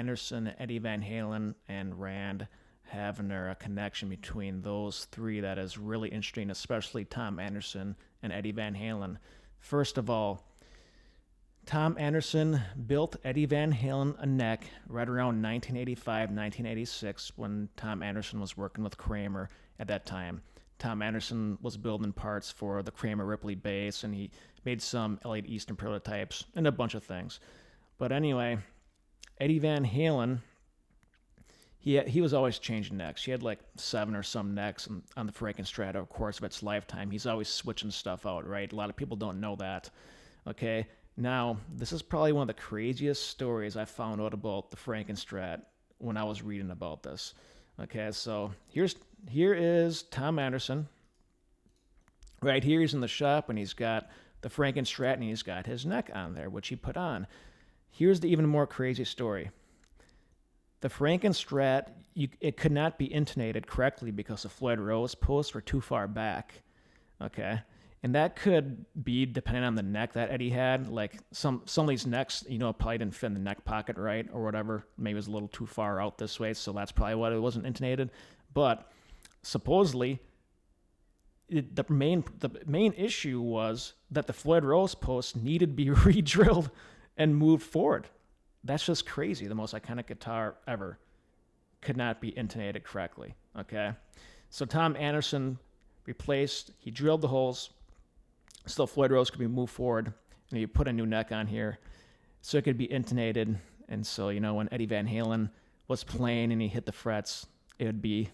Anderson, Eddie Van Halen, and Rand Havner, a connection between those three that is really interesting, especially Tom Anderson and Eddie Van Halen. First of all, Tom Anderson built Eddie Van Halen a neck right around 1985, 1986, when Tom Anderson was working with Kramer at that time. Tom Anderson was building parts for the Kramer Ripley bass, and he made some Elliott Easton prototypes and a bunch of things. But anyway, Eddie Van Halen, he was always changing necks. He had like 7 or some necks on the Frankenstrat over the course of its lifetime. He's always switching stuff out, right? A lot of people don't know that. Okay, now this is probably one of the craziest stories I found out about the Frankenstrat when I was reading about this. Okay, so here is Tom Anderson. Right here, he's in the shop, and he's got the Frankenstrat, and he's got his neck on there, which he put on. Here's the even more crazy story. The Frankenstrat, it could not be intonated correctly because the Floyd Rose posts were too far back. Okay, and that could be depending on the neck that Eddie had. Like some of these necks, probably didn't fit in the neck pocket right or whatever. Maybe it was a little too far out this way, so that's probably why it wasn't intonated. But supposedly, the main issue was that the Floyd Rose post needed to be re-drilled and moved forward. That's just crazy. The most iconic guitar ever could not be intonated correctly. Okay, so Tom Anderson he drilled the holes so Floyd Rose could be moved forward, and he put a new neck on here so it could be intonated. And so, when Eddie Van Halen was playing and he hit the frets, it would be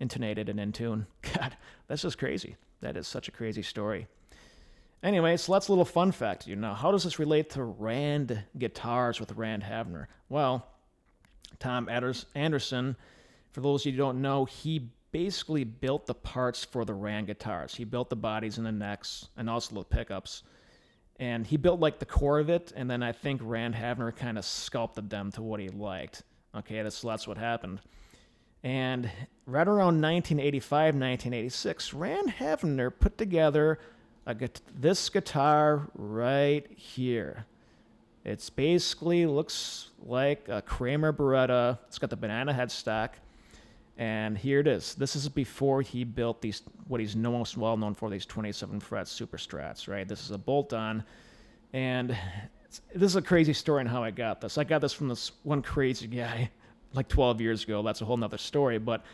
intonated and in tune. God, that's just crazy. That is such a crazy story. Anyway, so that's a little fun fact. How does this relate to Rand guitars with Rand Havner? Well, Tom Anderson, for those of you who don't know, he basically built the parts for the Rand guitars. He built the bodies and the necks and also the pickups. And he built like the core of it, and then I think Rand Havner kind of sculpted them to what he liked. Okay, that's what happened. And right around 1985, 1986, Rand Havner put together this guitar right here. It's basically looks like a Kramer Beretta. It's got the banana headstock. And here it is. This is before he built what he's most well known for, these 27 fret Super Strats, right? This is a bolt-on. And this is a crazy story on how I got this. I got this from this one crazy guy like 12 years ago. That's a whole nother story. But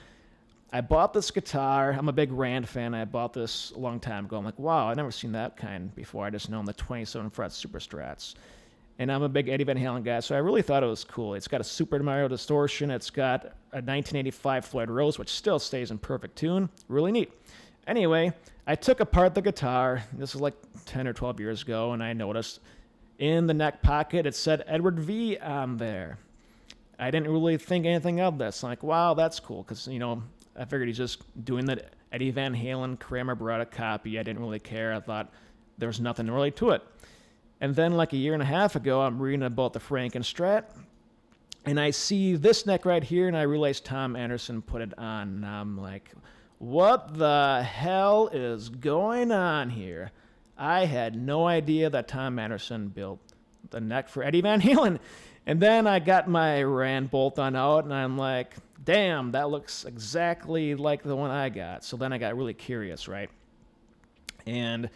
I bought this guitar. I'm a big Rand fan. I bought this a long time ago. I'm like, wow, I've never seen that kind before. I just known the 27 fret Super Strats. And I'm a big Eddie Van Halen guy, so I really thought it was cool. It's got a Super Mario distortion. It's got a 1985 Floyd Rose, which still stays in perfect tune. Really neat. Anyway, I took apart the guitar. This is like 10 or 12 years ago, and I noticed in the neck pocket it said Edward V on there. I didn't really think anything of this. I'm like, wow, that's cool, because, I figured he's just doing the Eddie Van Halen Kramer Beretta copy. I didn't really care. I thought there was nothing really to it. And then like a year and a half ago, I'm reading about the Frankenstrat, and I see this neck right here, and I realize Tom Anderson put it on. And I'm like, what the hell is going on here? I had no idea that Tom Anderson built the neck for Eddie Van Halen. And then I got my Rand bolt-on out, and I'm like, damn, that looks exactly like the one I got. So then I got really curious, right? And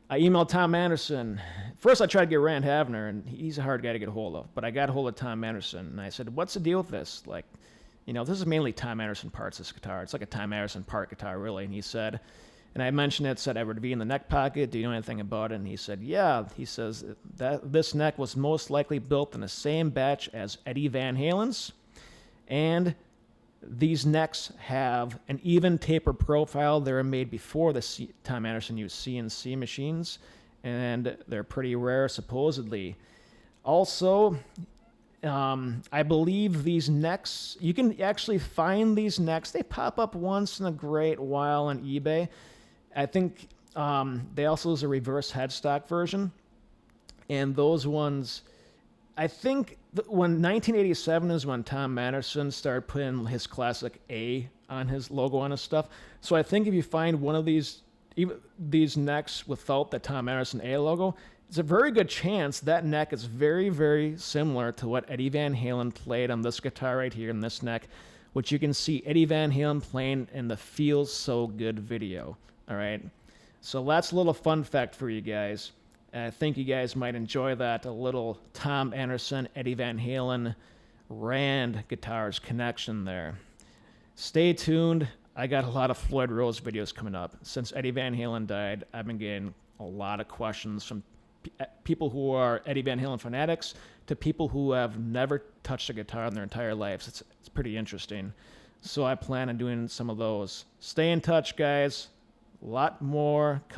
I emailed Tom Anderson. First, I tried to get Rand Havner, and he's a hard guy to get a hold of. But I got a hold of Tom Anderson, and I said, what's the deal with this? Like, this is mainly Tom Anderson parts, this guitar. It's like a Tom Anderson part guitar, really. And he said, and I mentioned it said Edward V in the neck pocket. Do you know anything about it? And he said, yeah. He says that this neck was most likely built in the same batch as Eddie Van Halen's. And these necks have an even taper profile. They were made before Tom Anderson used CNC machines, and they're pretty rare, supposedly. Also, I believe these necks, you can actually find these necks. They pop up once in a great while on eBay. I think they also use a reverse headstock version, and those ones, I think when 1987 is when Tom Anderson started putting his classic A on his logo on his stuff. So I think if you find one of these necks without the Tom Anderson A logo, It's a very good chance that neck is very, very similar to what Eddie Van Halen played on this guitar right here in this neck, which you can see Eddie Van Halen playing in the Feels So Good video. All right. So that's a little fun fact for you guys. I think you guys might enjoy that. A little Tom Anderson, Eddie Van Halen, Rand guitars connection there. Stay tuned. I got a lot of Floyd Rose videos coming up. Since Eddie Van Halen died, I've been getting a lot of questions from people who are Eddie Van Halen fanatics to people who have never touched a guitar in their entire lives. It's pretty interesting. So I plan on doing some of those. Stay in touch, guys. A lot more coming.